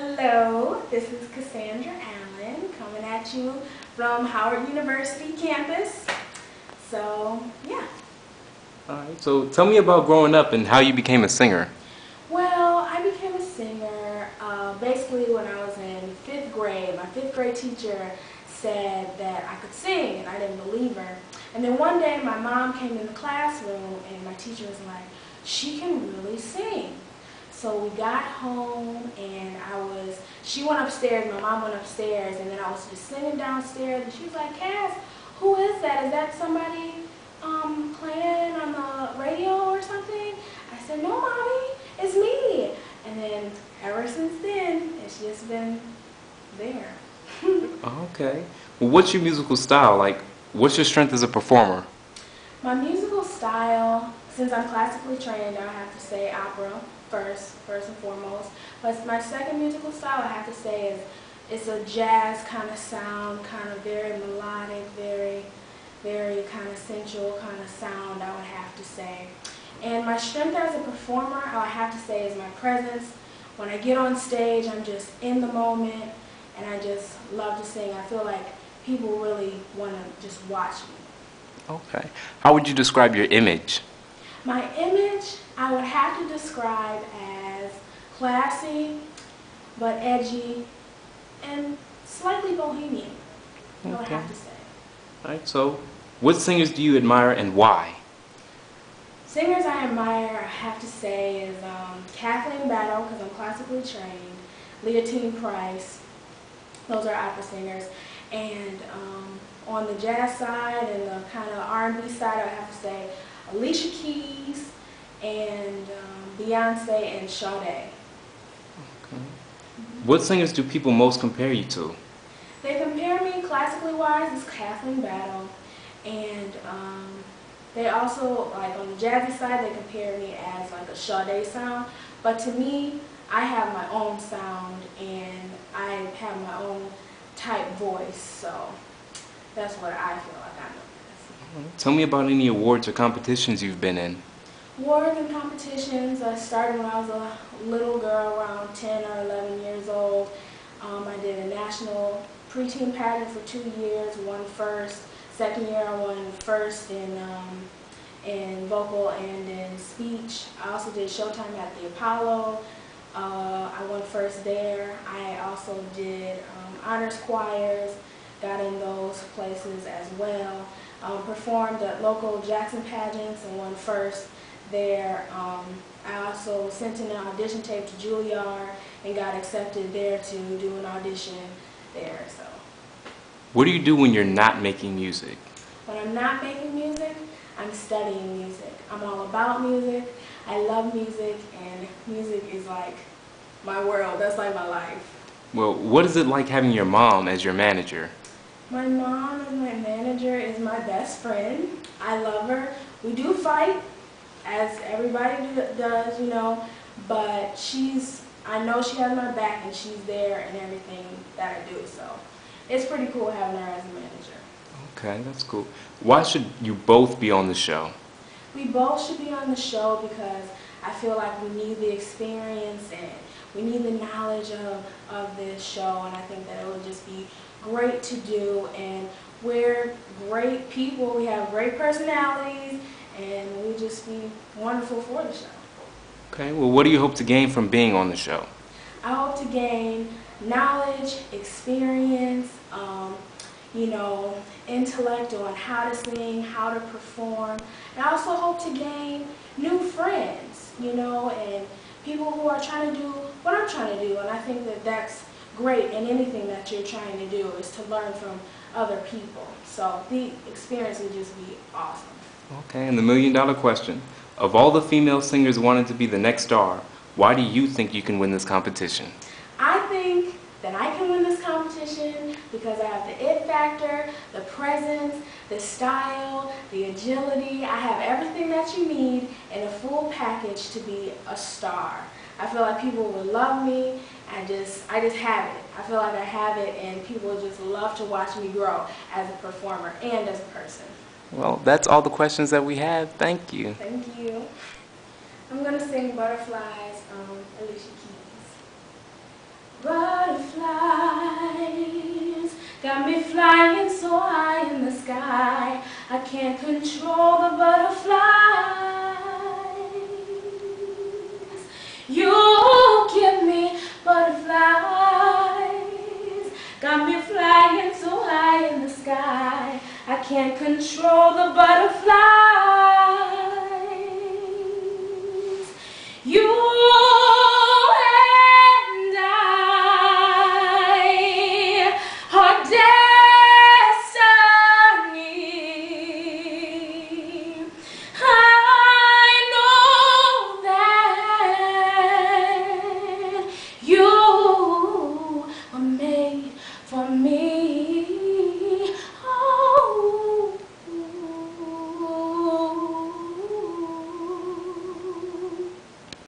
Hello, this is Cassandra Allen coming at you from Howard University campus. So, yeah. Alright, so tell me about growing up and how you became a singer. Well, I became a singer basically when I was in 5th grade. My 5th grade teacher said that I could sing, and I didn't believe her. And then one day my mom came in the classroom and my teacher was like, she can really sing. So we got home and she went upstairs, my mom went upstairs, and then I was just singing downstairs and she was like, Cass, who is that? Is that somebody playing on the radio or something? I said, no, Mommy, it's me. And then ever since then, it's just been there. Okay. Well, what's your musical style? Like, what's your strength as a performer? My musical style, since I'm classically trained, I have to say opera first and foremost. But my second musical style, I have to say, is it's a jazz kind of sound, kind of very melodic, very kind of sensual kind of sound, I would have to say. And my strength as a performer, I have to say, is my presence. When I get on stage, I'm just in the moment, and I just love to sing. I feel like people really want to just watch me. Okay. How would you describe your image? My image, I would have to describe as classy, but edgy, and slightly bohemian, I would have to say. Alright, so what singers do you admire and why? Singers I admire, I have to say, is Kathleen Battle, because I'm classically trained, Leontine Price, those are opera singers, and on the jazz side and the kind of R&B side, I have to say Alicia Keys and Beyonce and Sade. Okay. What singers do people most compare you to? They compare me classically wise as Kathleen Battle, and they also, like on the jazzy side, they compare me as like a Sade sound. But to me, I have my own sound and I have my own type voice, so that's what I feel like I'm known as. Tell me about any awards or competitions you've been in. Awards and competitions, I started when I was a little girl, around 10 or 11 years old. I did a national preteen pageant for 2 years, won first. Second year I won first in vocal and in speech. I also did Showtime at the Apollo. I won first there. I also did honors choirs, got in those places as well. Performed at local Jackson pageants and won first there. I also sent in an audition tape to Juilliard and got accepted there to do an audition there. So. What do you do when you're not making music? When I'm not making music, I'm studying music. I'm all about music. I love music, and music is like my world. That's like my life. Well, what is it like having your mom as your manager? My mom as my manager is my best friend. I love her. We do fight, as everybody does, you know, but I know she has my back and she's there in everything that I do, so it's pretty cool having her as a manager. Okay, that's cool. Why should you both be on the show? We both should be on the show because I feel like we need the experience and we need the knowledge of this show, and I think that it would just be great to do, and we're great people, we have great personalities, and we just be wonderful for the show. Okay, well, what do you hope to gain from being on the show? I hope to gain knowledge, experience, you know, intellect on how to sing, how to perform. And I also hope to gain new friends, you know, and people who are trying to do what I'm trying to do. And I think that that's great in anything that you're trying to do, is to learn from other people. So the experience would just be awesome. Okay, and the million-dollar question. Of all the female singers wanting to be the next star, why do you think you can win this competition? I think that I can win this competition because I have the it factor, the presence, the style, the agility. I have everything that you need in a full package to be a star. I feel like people would love me. I just have it. I feel like I have it, and people just love to watch me grow as a performer and as a person. Well, that's all the questions that we have. Thank you. Thank you. I'm going to sing Butterflies, Alicia Keys. Butterflies got me flying so high in the sky. I can't control the butterflies. You give me butterflies, got me flying so high in the sky. I can't control the butterflies. You